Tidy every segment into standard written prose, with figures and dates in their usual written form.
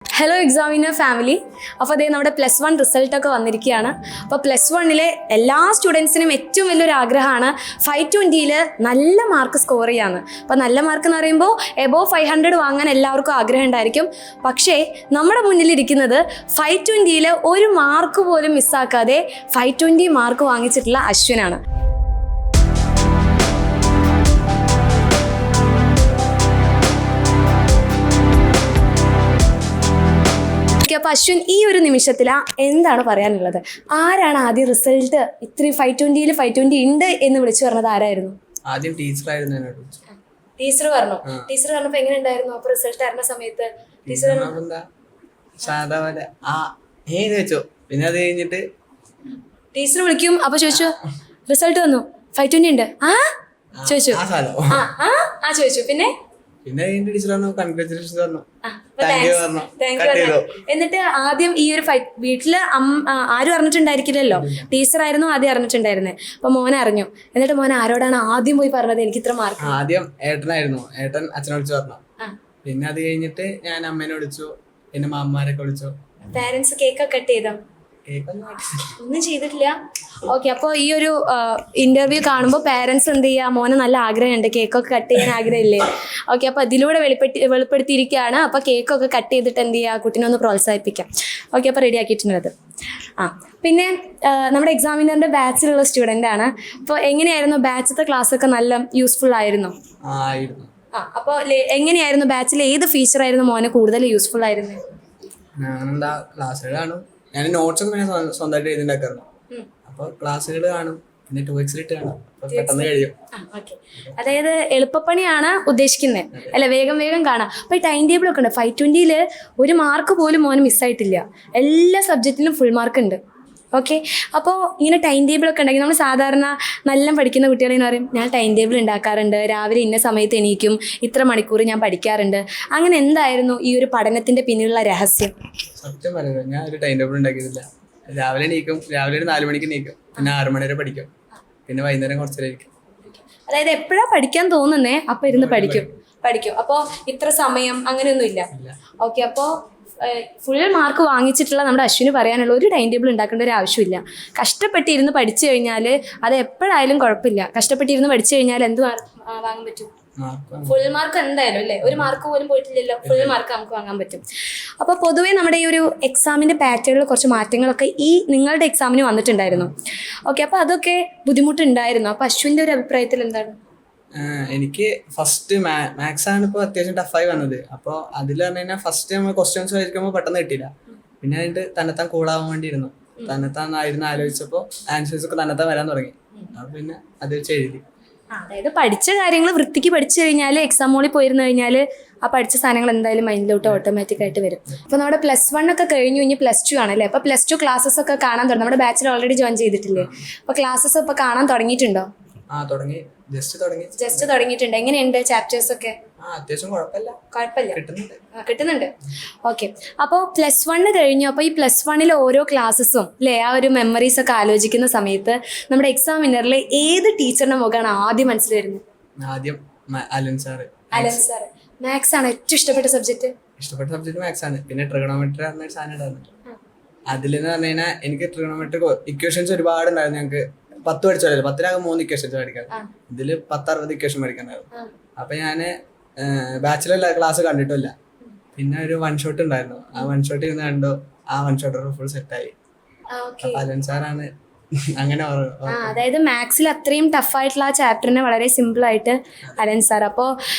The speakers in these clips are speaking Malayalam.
Hello examiner family. അപ്പോൾ അതേ നമ്മുടെ +1 റിസൾട്ടൊക്കെ വന്നിരിക്കുകയാണ്. അപ്പോൾ +1 എല്ലാ സ്റ്റുഡൻസിനും ഏറ്റവും വലിയൊരു ആഗ്രഹമാണ് 520 നല്ല മാർക്ക് സ്കോർ ചെയ്യാന്ന്. അപ്പോൾ നല്ല മാർക്ക് എന്ന് പറയുമ്പോൾ എബോവ് 500 വാങ്ങാൻ എല്ലാവർക്കും ആഗ്രഹം ഉണ്ടായിരിക്കും. പക്ഷേ നമ്മുടെ മുന്നിലിരിക്കുന്നത് 520 ഒരു മാർക്ക് പോലും മിസ്സാക്കാതെ 520 മാർക്ക് വാങ്ങിച്ചിട്ടുള്ള അശ്വിനാണ്. അപ്പോൾ അശ്വിൻ, ഈ ഒരു നിമിഷത്തിൽ എന്താണ് പറയാനുള്ളത്? ആരാണ് ആദ്യം റിസൾട്ട് ഇത്രയും 520 ഉണ്ട് എന്ന് വിളിച്ചു പറഞ്ഞത്? ആരായിരുന്നു? ആദ്യം ടീച്ചറായിരുന്നു. ടീച്ചർ പറഞ്ഞു. ടീച്ചർ പറഞ്ഞപ്പോ എങ്ങനെ ഉണ്ടായിരുന്നു? അപ്പൊ റിസൾട്ട് അറിഞ്ഞ സമയത്ത് ടീച്ചർ സാധാ പോലെ വെച്ചോ. പിന്നെ അത് കഴിഞ്ഞിട്ട് ടീച്ചർ വിളിക്കും. അപ്പൊ ചോദിച്ചു റിസൾട്ട് വന്നു 520 ഉണ്ട് ചോദിച്ചു. ചോദിച്ചു. പിന്നെ ടീച്ചർ പറഞ്ഞു കൺഗ്രാറ്റുലേഷൻസ് പറഞ്ഞു. എന്നിട്ട് ആദ്യം ഈ ഒരു വീട്ടില് ആരും അറിഞ്ഞിട്ടുണ്ടായിരിക്കില്ലല്ലോ, ടീച്ചർ ആയിരുന്നു ആദ്യം അറിഞ്ഞിട്ടുണ്ടായിരുന്നേ. അപ്പൊ മോനെ അറിഞ്ഞു. എന്നിട്ട് മോനെ ആരോടാണ് ആദ്യം പോയി പറഞ്ഞത് എനിക്ക് ഇത്ര മാർക്ക്? ആദ്യം ഏട്ടനായിരുന്നു. ഏട്ടൻ അച്ഛനെ വിളിച്ചു പറഞ്ഞു. പിന്നെ അത് കഴിഞ്ഞിട്ട് ഞാൻ അമ്മേനെ വിളിച്ചു. പിന്നെ മാമ്മമാരൊക്കെ വിളിച്ചു. പാരന്റ്സ് കേക്കൊക്കെ കട്ട് ചെയ്തോ? ഒന്നും ചെയ്തിട്ടില്ല. ഓക്കെ. അപ്പോൾ ഈ ഒരു ഇന്റർവ്യൂ കാണുമ്പോൾ പാരന്റ്സ് എന്ത് ചെയ്യുക? മോനെ നല്ല ആഗ്രഹമുണ്ട്, കേക്കൊക്കെ കട്ട് ചെയ്യാൻ ആഗ്രഹമില്ലേ? ഓക്കെ. അപ്പോൾ അതിലൂടെ വെളിപ്പെടുത്തിയിരിക്കുകയാണ്. അപ്പോൾ കേക്കൊക്കെ കട്ട് ചെയ്തിട്ട് എന്ത് ചെയ്യുക? കുട്ടീനെ ഒന്ന് പ്രോത്സാഹിപ്പിക്കാം. ഓക്കെ. അപ്പോൾ റെഡി ആക്കിയിട്ടുള്ളത്. പിന്നെ നമ്മുടെ എക്സാമിനറിന്റെ ബാച്ചിലുള്ള സ്റ്റുഡൻ്റ് ആണ്. അപ്പോൾ എങ്ങനെയായിരുന്നു ബാച്ചിലത്തെ ക്ലാസ്സൊക്കെ? നല്ല യൂസ്ഫുൾ ആയിരുന്നോ? അപ്പോൾ എങ്ങനെയായിരുന്നു ബാച്ചിൽ? ഏത് ഫീച്ചറായിരുന്നു മോനെ കൂടുതൽ യൂസ്ഫുൾ ആയിരുന്നത്? ക്ലാസ്സുകൾ ഞാൻ നോട്ട്സൊക്കെ പിന്നെ സ്വന്തമായിട്ട് എഴുതിണ്ടാക്കാറുണ്ട്. അപ്പോൾ ക്ലാസ്സുകൾ കാണും, പിന്നെ 2x കാണും, പെട്ടെന്ന് കഴിയും. അതായത് എളുപ്പപ്പണിയാണ് ഉദ്ദേശിക്കുന്നത് അല്ല? വേഗം കാണാം. അപ്പോൾ ഈ ടൈം ടേബിൾ ഒക്കെ ഉണ്ട്. 520 ഒരു മാർക്ക് പോലും മോന് മിസ്സായിട്ടില്ല. എല്ലാ സബ്ജക്റ്റിലും ഫുൾ മാർക്ക് ഉണ്ട്. ഓക്കെ. അപ്പോൾ ഇങ്ങനെ ടൈം ടേബിൾ ഒക്കെ ഉണ്ടെങ്കിൽ നമ്മൾ സാധാരണ നല്ല പഠിക്കുന്ന കുട്ടികളെന്ന് പറയും ഞാൻ ടൈം ടേബിൾ ഉണ്ടാക്കാറുണ്ട്, രാവിലെ ഇന്ന സമയത്ത് എണീക്കും, ഇത്ര മണിക്കൂർ ഞാൻ പഠിക്കാറുണ്ട്. അങ്ങനെ എന്തായിരുന്നു ഈ ഒരു പഠനത്തിന്റെ പിന്നിലുള്ള രഹസ്യം? സത്യം പറയുന്നത് ഞാൻ ഒരു ടൈം ടേബിൾ ഉണ്ടാക്കിയിട്ടില്ല. രാവിലെ എണീക്കും, രാവിലെ ഒരു 4 മണിക്ക് എണീക്കും, പിന്നെ 6 മണി വരെ പഠിക്കും, പിന്നെ വൈകുന്നേരം കുറച്ചു നേരം ഇരിക്കും. അതായത് എപ്പോഴാ പഠിക്കാൻ തോന്നുന്നേ അപ്പൊ ഇരുന്ന് പഠിക്കും. അപ്പോൾ ഇത്ര സമയം അങ്ങനെയൊന്നും ഇല്ല. ഓക്കെ. അപ്പോൾ ഫുൾ മാർക്ക് വാങ്ങിച്ചിട്ടുള്ള നമ്മുടെ അശ്വിന് പറയാനുള്ള ഒരു ടൈം ടേബിൾ ഉണ്ടാക്കേണ്ട ഒരു ആവശ്യമില്ല. കഷ്ടപ്പെട്ടിരുന്ന് പഠിച്ചു കഴിഞ്ഞാൽ അത് എപ്പോഴായാലും കുഴപ്പമില്ല. കഷ്ടപ്പെട്ടിരുന്ന് പഠിച്ചു കഴിഞ്ഞാൽ എന്ത് വാങ്ങാൻ പറ്റും? ഫുൾ മാർക്ക് എന്തായാലും അല്ലേ? ഒരു മാർക്ക് പോലും പോയിട്ടില്ലല്ലോ, ഫുൾ മാർക്ക് നമുക്ക് വാങ്ങാൻ പറ്റും. അപ്പോൾ പൊതുവേ നമ്മുടെ ഈ ഒരു എക്സാമിൻ്റെ പാറ്റേണിൽ കുറച്ച് മാറ്റങ്ങളൊക്കെ ഈ നിങ്ങളുടെ എക്സാമിന് വന്നിട്ടുണ്ടായിരുന്നു. ഓക്കെ. അപ്പോൾ അതൊക്കെ ബുദ്ധിമുട്ടുണ്ടായിരുന്നു. അപ്പോൾ അശ്വിൻ്റെ ഒരു അഭിപ്രായത്തിൽ എന്താണ്? എനിക്ക് ഫസ്റ്റ് മാത്സ് ആണ് ഇപ്പോൾ അത്യാവശ്യം ടഫായി വന്നത്. അപ്പോൾ അതിൽ പറഞ്ഞു കഴിഞ്ഞാൽ ഫസ്റ്റ് നമ്മൾ ക്വസ്റ്റ്യൻസ് വായിക്കുമ്പോൾ പെട്ടെന്ന് കിട്ടിയില്ല. പിന്നെ അതിൻ്റെ തന്നെത്താൻ കൂളാവാൻ വേണ്ടിയിരുന്നു. തന്നെത്താൻ ആലോചിച്ചപ്പോൾ ആൻസേഴ്സ് ഒക്കെ തന്നെത്താൻ വരാൻ തുടങ്ങി. അപ്പോൾ പിന്നെ അത് വെച്ച് എഴുതി. അതായത് പഠിച്ച കാര്യങ്ങൾ വൃത്തിക്ക് പഠിച്ചു കഴിഞ്ഞാൽ എക്സാം ഹോളിൽ പോയിരുന്നു കഴിഞ്ഞാൽ ആ പഠിച്ച സാധനങ്ങൾ എന്തായാലും മൈൻഡിലോട്ട് ഓട്ടോമാറ്റിക് ആയിട്ട് വരും. അപ്പോൾ നമ്മുടെ +1 ഒക്കെ കഴിഞ്ഞു, ഇനി +2 ആണല്ലേ? അപ്പോൾ +2 ക്ലാസ്സസ് ഒക്കെ കാണാൻ തുടങ്ങി. നമ്മുടെ ബാച്ചിൽ ഓൾറെഡി ജോയിൻ ചെയ്തിട്ടില്ലേ? അപ്പോൾ ക്ലാസ്സസ് ഇപ്പോൾ കാണാൻ തുടങ്ങിയിട്ടുണ്ടോ? ജസ്റ്റ് തുടങ്ങിയിട്ടുണ്ട്. എങ്ങനെയുണ്ട് ചാപ്റ്റേഴ്സ് ഒക്കെ? അത്യാവശ്യം കുഴപ്പമില്ല, കിട്ടുന്നുണ്ട്. ഓക്കെ. അപ്പോൾ +1 കഴിഞ്ഞു. അപ്പോൾ ഈ +1 ഓരോ ക്ലാസ്സസും അല്ലേ, ആ ഒരു മെമ്മറീസ് ഒക്കെ ആലോചിക്കുന്ന സമയത്ത് നമ്മുടെ എക്സാമിനറിൽ ഏത് ടീച്ചറിന്റെ മുഖമാണ് ആദ്യം മനസ്സിൽ വരുന്നത്? ആദ്യം അലൻ സാർ. മാത്സ് ആണ് ഏറ്റവും ഇഷ്ടപ്പെട്ട സബ്ജക്ട് മാത്സ് ആണ്. പിന്നെ ട്രിഗണോമെട്രി പറഞ്ഞ സാധനം ഉണ്ടായിരുന്നു. അതിലെന്ന് പറഞ്ഞു കഴിഞ്ഞാൽ എനിക്ക് ട്രിഗണോമെട്രി ഇക്വേഷൻസ് ഒരുപാട് ഉണ്ടായിരുന്നു. ഞങ്ങൾക്ക് 10 പഠിച്ചാലോ, 10 3 ഇക്വേഷൻസ് പഠിക്കാൻ. ഇതില് 10-60 ഇക്വേഷൻ പഠിക്കാനായിരുന്നു. അപ്പൊ ഞാന് ബാച്ചിലർ ക്ലാസ് കണ്ടിട്ടില്ല. പിന്നെ ഒരു 1 ഷോട്ട് ഉണ്ടായിരുന്നു. ആ 1 ഷോട്ട് ഇരുന്ന് കണ്ടു. ആ 1 ഷോട്ട് ഫുൾ സെറ്റായി. അലൻ സാറാണ് അങ്ങനെ. അതായത് മാത്സിൽ അത്രയും ടഫായിട്ടുള്ള ആ ചാപ്റ്ററിനെ വളരെ സിമ്പിൾ ആയിട്ട് അലൻ സാർ. അപ്പോൾ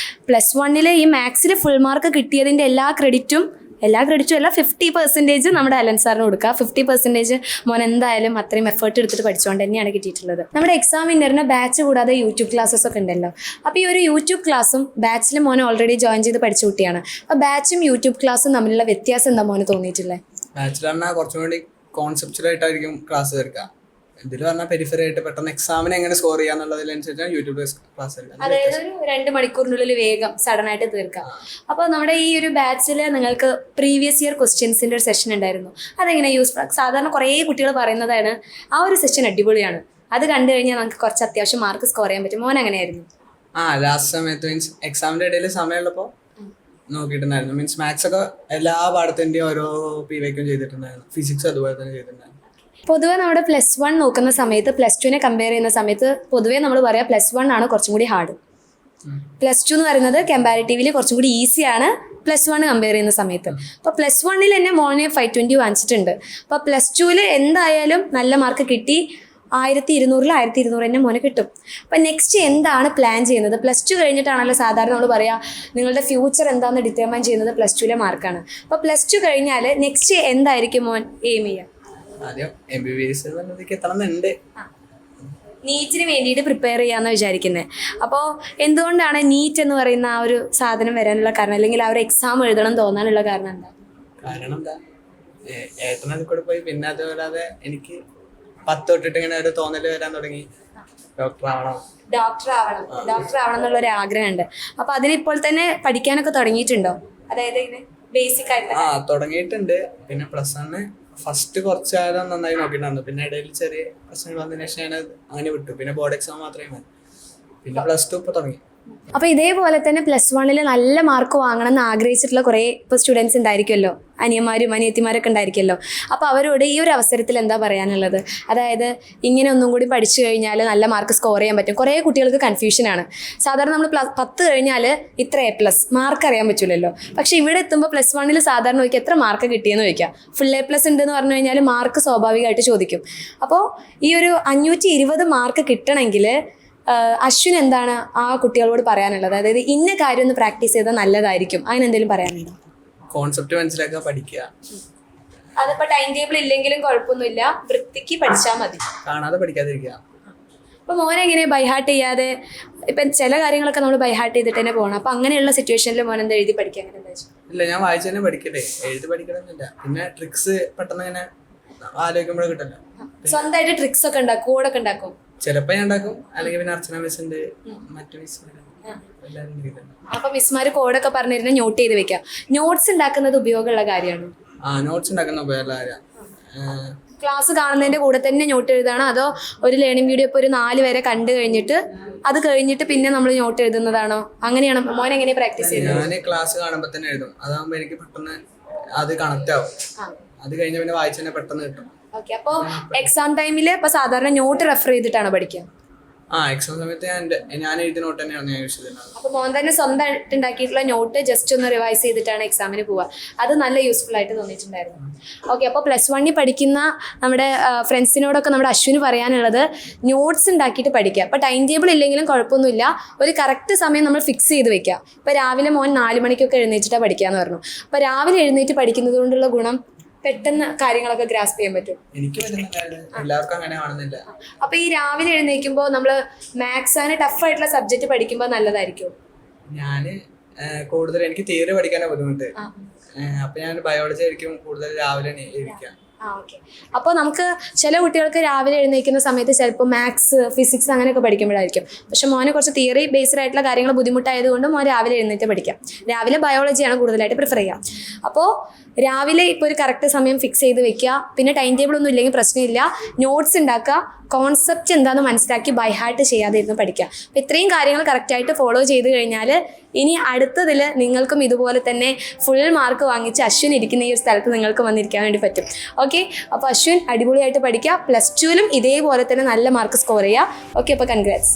+1 ഈ മാത്സിൽ ഫുൾ മാർക്ക് കിട്ടിയതിന്റെ എല്ലാ ക്രെഡിറ്റും അല്ല, 50% നമ്മുടെ അലൻ സാറിന് കൊടുക്കുക. 50% മോൻ എന്തായാലും അത്രയും എഫേർട്ട് എടുത്തിട്ട് പഠിച്ചുകൊണ്ട് തന്നെയാണ് കിട്ടിയിട്ടുള്ളത്. നമ്മുടെ എക്സാമിനറിന് ബാച്ച് കൂടാതെ യൂട്യൂബ് ക്ലാസ്സസ് ഒക്കെ ഉണ്ടല്ലോ. അപ്പോൾ ഈ ഒരു യൂട്യൂബ് ക്ലാസ്സും ബാച്ചിൽ മോൻ ഓൾറെഡി ജോയിൻ ചെയ്ത് പഠിച്ച കുട്ടിയാണ്. അപ്പോൾ ബാച്ചും യൂട്യൂബ് ക്ലാസ്സും തമ്മിലുള്ള വ്യത്യാസം എന്താ മോന് തോന്നിയിട്ടുള്ളത്? ബാച്ചിൽ പറഞ്ഞാൽ കുറച്ചും കൂടി കോൺസെപ്ച്വൽ ആയിട്ടായിരിക്കും ക്ലാസ് തീർക്കുക. ഇതിൽ പറഞ്ഞാൽ പെരിഫറി ആയിട്ട് പെട്ടെന്ന് എക്സാമിന് എങ്ങനെ സ്കോർ ചെയ്യാന്നുള്ളതിനനുസരിച്ചാണ് യൂട്യൂബ് ക്ലാസ് എടുക്കുക. അതായത് ഒരു 2 മണിക്കൂറിനുള്ളിൽ വേഗം സഡൻ ആയിട്ട് തീർക്കാം. അപ്പോൾ നമ്മുടെ ഈ ഒരു ബാച്ചിൽ നിങ്ങൾക്ക് പ്രീവിയസ് ഇയർ ക്വസ്റ്റ്യൻസിന്റെ ഒരു സെഷൻ ഉണ്ടായിരുന്നു. അതെങ്ങനെ യൂസ്ഫുൾ? സാധാരണ കുറേ കുട്ടികൾ പറയുന്നതാണ് ആ ഒരു സെഷൻ അടിപൊളിയാണ്, അത് കണ്ടു കഴിഞ്ഞാൽ നമുക്ക് കുറച്ച് അത്യാവശ്യം മാർക്ക് സ്കോർ ചെയ്യാൻ പറ്റും. മോൻ അങ്ങനെയായിരുന്നു? ലാസ്റ്റ് സമയത്ത് മീൻസ് എക്സാമിന്റെ ഇടയിൽ സമയമുള്ളപ്പോൾ നോക്കിയിട്ടുണ്ടായിരുന്നു. മീൻസ് മാത്സ് ഒക്കെ എല്ലാ പാഠത്തിൻ്റെയും ഓരോ PYQം ചെയ്തിട്ടുണ്ടായിരുന്നു. ഫിസിക്സ് അതുപോലെ തന്നെ ചെയ്തിട്ടുണ്ടായിരുന്നു. പൊതുവെ നമ്മുടെ +1 നോക്കുന്ന സമയത്ത് +2നെ കമ്പയർ ചെയ്യുന്ന സമയത്ത് പൊതുവേ നമ്മൾ പറയാം +1 ആണ് കുറച്ചും കൂടി ഹാർഡ്. +2 എന്ന് പറയുന്നത് കമ്പാരിറ്റീവ്ലി കുറച്ചും കൂടി ഈസിയാണ് +1 കമ്പയർ ചെയ്യുന്ന സമയത്ത്. അപ്പോൾ +1 തന്നെ മോനെ 520 വാങ്ങിച്ചിട്ടുണ്ട്. അപ്പോൾ +2 എന്തായാലും നല്ല മാർക്ക് കിട്ടി. 1200 1200 തന്നെ മോനെ കിട്ടും. അപ്പം നെക്സ്റ്റ് എന്താണ് പ്ലാൻ ചെയ്യുന്നത്? +2 കഴിഞ്ഞിട്ടാണല്ലോ സാധാരണ നമ്മൾ പറയുക നിങ്ങളുടെ ഫ്യൂച്ചർ എന്താണെന്ന് ഡിറ്റർമൈൻ ചെയ്യുന്നത് +2 മാർക്കാണ്. അപ്പോൾ +2 കഴിഞ്ഞാൽ നെക്സ്റ്റ് എന്തായിരിക്കും മോൻ എയിം ചെയ്യുക? ആദ്യം MBBS എത്തണമെന്നുണ്ട്. നീറ്റിന് വേണ്ടിയിട്ട് പ്രിപ്പയർ ചെയ്യാമെന്ന് വിചാരിക്കുന്നത്. അപ്പോൾ എന്തുകൊണ്ടാണ് നീറ്റ് എന്ന് പറയുന്ന ആ ഒരു സാധനം വരാനുള്ള കാരണം, അല്ലെങ്കിൽ ആ ഒരു എക്സാം എഴുതണം തോന്നാനുള്ള കാരണം എന്താ? കാരണം എന്താ, ഏട്ടനത് കൂടെ പോയി. പിന്നെ അതുപോലെ എനിക്ക് 10 തൊട്ടിട്ട് ഇങ്ങനെ ഒരു തോന്നൽ വരാൻ തുടങ്ങി, ഡോക്ടർ ആവണം എന്നുള്ളൊരു ആഗ്രഹമുണ്ട്. അപ്പോൾ അതിനിപ്പോൾ തന്നെ പഠിക്കാനൊക്കെ തുടങ്ങിയിട്ടുണ്ടോ? അതായത് ഇങ്ങനെ ബേസിക് ആയിട്ട് തുടങ്ങിയിട്ടുണ്ട്. പിന്നെ +1 ഫസ്റ്റ് കുറച്ച് കാലം നന്നായി നോക്കിയിട്ടുണ്ടായിരുന്നു. പിന്നെ ഇടയിൽ ചെറിയ പ്രശ്നങ്ങൾ വന്നതിന് ശേഷം ഞാൻ അങ്ങനെ വിട്ടു. പിന്നെ ബോർഡ് എക്സാം മാത്രമേ മതി. പിന്നെ +2 ഇപ്പോൾ തുടങ്ങി. അപ്പോൾ ഇതേപോലെ തന്നെ +1 നല്ല മാർക്ക് വാങ്ങണം എന്ന് ആഗ്രഹിച്ചിട്ടുള്ള കുറേ ഇപ്പോൾ സ്റ്റുഡൻസ് ഉണ്ടായിരിക്കുമല്ലോ, അനിയന്മാരും അനിയത്തിമാരൊക്കെ ഉണ്ടായിരിക്കുമല്ലോ. അപ്പോൾ അവരോട് ഈ ഒരു അവസരത്തിൽ എന്താ പറയാനുള്ളത്? അതായത് ഇങ്ങനെ ഒന്നും കൂടി പഠിച്ചു കഴിഞ്ഞാൽ നല്ല മാർക്ക് സ്കോർ ചെയ്യാൻ പറ്റും. കുറേ കുട്ടികൾക്ക് കൺഫ്യൂഷനാണ്. സാധാരണ നമ്മൾ 10 കഴിഞ്ഞാൽ ഇത്ര A+ മാർക്ക് അറിയാൻ പറ്റില്ലല്ലോ. പക്ഷേ ഇവിടെ എത്തുമ്പോൾ +1 സാധാരണ നോക്കി എത്ര മാർക്ക് കിട്ടിയെന്ന് ചോദിക്കാം. ഫുൾ A+ ഉണ്ടെന്ന് പറഞ്ഞു കഴിഞ്ഞാൽ മാർക്ക് സ്വാഭാവികമായിട്ട് ചോദിക്കും. അപ്പോൾ ഈ ഒരു 520 മാർക്ക് കിട്ടണമെങ്കിൽ അശ്വിൻ എന്താണ് ആ കുട്ടികളോട് പറയാനുള്ളത്? അതായത് ഇന്ന കാര്യം ഒന്ന് പ്രാക്ടീസ് ചെയ്താൽ നല്ലതായിരിക്കും, അങ്ങനെ എന്തെങ്കിലും പറയാനുണ്ടോ? കോൺസെപ്റ്റ് മനസ്സിലാക്കുക, പഠിക്കുക. അതിപ്പോൾ ടൈം ടേബിൾ ഇല്ലെങ്കിലും കുഴപ്പമൊന്നുമില്ല, വൃത്തിക്ക് പഠിച്ചാൽ മതി, കാണാതെ പഠിക്കാതിരിക്കുക. അപ്പോൾ മോനെ എങ്ങനെ ബൈഹാർട്ട് ചെയ്യാതെ, ഇപ്പം ചില കാര്യങ്ങളൊക്കെ നമ്മൾ ബൈഹാർട്ട് ചെയ്തിട്ട് തന്നെ പോകണം. അപ്പോൾ അങ്ങനെയുള്ള സിറ്റുവേഷനിൽ മോൻ എന്താ എഴുതി പഠിക്കുക? അങ്ങനെ എന്താ? ഇല്ല, ഞാൻ വായിച്ചു തന്നെ പഠിക്കട്ടെ, എഴുതി പഠിക്കണമെന്നില്ല. പിന്നെ ട്രിക്സ് പെട്ടെന്ന് ഇങ്ങനെ ആലോചിക്കുമ്പോഴേ കിട്ടല്ലോ. സ്വന്തമായിട്ട് ട്രിക്സ് ഒക്കെ ഉണ്ടാക്കും, കോഡൊക്കെ ഉണ്ടാക്കും? ചിലപ്പോൾ ഞാൻ ഉണ്ടാക്കും, അല്ലെങ്കിൽ പിന്നെ അർച്ചന മിസ് ഉണ്ട്, മറ്റു മിസ് എല്ലാവരും. അപ്പൊ മിസ്മാര് കോഡൊക്കെ പറഞ്ഞിരുന്ന നോട്ട് ചെയ്ത് വെക്കാം. നോട്ട്സ് ഉണ്ടാക്കുന്നത് ഉപയോഗമുള്ള കാര്യമാണ്. നോട്ട്സ് ഉണ്ടാക്കുന്ന ഉപയോഗമുള്ള കാര്യമാണ്. ക്ലാസ് കാണുന്നതിന്റെ കൂടെ തന്നെ നോട്ട് എഴുതാണോ, അതോ ഒരു ലേണിംഗ് വീഡിയോ ഇപ്പോൾ ഒരു 4 വരെ കണ്ടു കഴിഞ്ഞിട്ട് അത് കഴിഞ്ഞിട്ട് പിന്നെ നമ്മൾ നോട്ട് എഴുതുന്നതാണോ? അങ്ങനെയാണ് മോൻ എങ്ങനെ പ്രാക്ടീസ് ചെയ്യുന്നത്? ഞാൻ ക്ലാസ് കാണുമ്പോൾ തന്നെ എഴുതും. അതാകുമ്പോൾ എനിക്ക് പെട്ടെന്ന് അത് കണക്ട് ആവും. അത് കഴിഞ്ഞ പിന്നെ വായിച്ചു തന്നെ പെട്ടെന്ന് കിട്ടും. ഓക്കെ. അപ്പോൾ എക്സാം ടൈമിൽ ഇപ്പോൾ സാധാരണ നോട്ട് റെഫർ ചെയ്തിട്ടാണോ പഠിക്കുക? എക്സാം സമയത്ത് ഞാൻ എഴുതിയ നോട്ട് തന്നെയാണ് ഞാൻ യൂസ് ചെയ്തിട്ടുള്ളത്. അപ്പോൾ മോൻ തന്നെ സ്വന്തമായിട്ട് ഉണ്ടാക്കിയിട്ടുള്ള നോട്ട് ജസ്റ്റ് ഒന്ന് റിവൈസ് ചെയ്തിട്ടാണ് എക്സാമിന് പോവുക. അത് നല്ല യൂസ്ഫുൾ ആയിട്ട് തോന്നിയിട്ടുണ്ടായിരുന്നു. ഓക്കെ. അപ്പോൾ +1 പഠിക്കുന്ന നമ്മുടെ ഫ്രണ്ട്സിനോടൊക്കെ നമ്മുടെ അശ്വിന് പറയാനുള്ളത് നോട്ട്സ് ഉണ്ടാക്കിയിട്ട് പഠിക്കുക. അപ്പോൾ ടൈം ടേബിൾ ഇല്ലെങ്കിലും കുഴപ്പമൊന്നുമില്ല, ഒരു കറക്റ്റ് സമയം നമ്മൾ ഫിക്സ് ചെയ്ത് വെക്കുക. ഇപ്പോൾ രാവിലെ മോൻ 4 മണിക്കൊക്കെ എഴുന്നേറ്റിട്ടാണ് പഠിക്കാമെന്ന് പറഞ്ഞു. അപ്പോൾ രാവിലെ എഴുന്നേറ്റ് പഠിക്കുന്നത് കൊണ്ടുള്ള ഗുണം പെട്ടെന്ന് കാര്യങ്ങളൊക്കെ ഗ്രാസ്പ് ചെയ്യാൻ പറ്റും. എല്ലാവർക്കും അങ്ങനെ ആണെന്നില്ല. അപ്പൊ ഈ രാവിലെ എഴുന്നേൽക്കുമ്പോൾ നമ്മള് മാത്സ് ആണ് ടഫ് ആയിട്ടുള്ള സബ്ജക്ട് പഠിക്കുമ്പോൾ നല്ലതായിരിക്കും. ഞാന് കൂടുതൽ എനിക്ക് തിയറി പഠിക്കാനാണ് ബുദ്ധിമുട്ട്. അപ്പൊ ഞാൻ ബയോളജി ആയിരിക്കും കൂടുതൽ രാവിലെ ഇരിക്കാം. അപ്പോൾ നമുക്ക് ചില കുട്ടികൾക്ക് രാവിലെ എഴുന്നേൽക്കുന്ന സമയത്ത് ചിലപ്പോൾ മാത്സ് ഫിസിക്സ് അങ്ങനെയൊക്കെ പഠിക്കുമ്പോഴായിരിക്കും. പക്ഷെ മോന് കുറച്ച് തിയറി ബേസ്ഡ് ആയിട്ടുള്ള കാര്യങ്ങൾ ബുദ്ധിമുട്ടായതുകൊണ്ട് മോൻ രാവിലെ എഴുന്നേറ്റ് പഠിക്കാം. രാവിലെ ബയോളജിയാണ് കൂടുതലായിട്ട് പ്രിഫർ ചെയ്യുക. അപ്പോൾ രാവിലെ ഇപ്പോൾ ഒരു കറക്റ്റ് സമയം ഫിക്സ് ചെയ്ത് വെക്കുക. പിന്നെ ടൈം ടേബിൾ ഒന്നും ഇല്ലെങ്കിൽ പ്രശ്നമില്ല, നോട്ട്സ് ഉണ്ടാക്കുക, കോൺസെപ്റ്റ് എന്താണെന്ന് മനസ്സിലാക്കി ബൈ ഹാർട്ട് ചെയ്യാതെ ഇരുന്ന് പഠിക്കുക. അപ്പോൾ ഇത്രയും കാര്യങ്ങൾ കറക്റ്റായിട്ട് ഫോളോ ചെയ്ത് കഴിഞ്ഞാൽ ഇനി അടുത്തതിൽ നിങ്ങൾക്കും ഇതുപോലെ തന്നെ ഫുൾ മാർക്ക് വാങ്ങിച്ച് അശ്വിൻ ഇരിക്കുന്ന ഈ ഒരു സ്ഥലത്ത് നിങ്ങൾക്ക് വന്നിരിക്കാൻ വേണ്ടി പറ്റും. ഓക്കെ. അപ്പോൾ അശ്വിൻ അടിപൊളിയായിട്ട് പഠിക്കുക. +2 ഇതേപോലെ തന്നെ നല്ല മാർക്ക് സ്കോർ ചെയ്യുക. ഓക്കെ. അപ്പോൾ കൺഗ്രാറ്റ്സ്.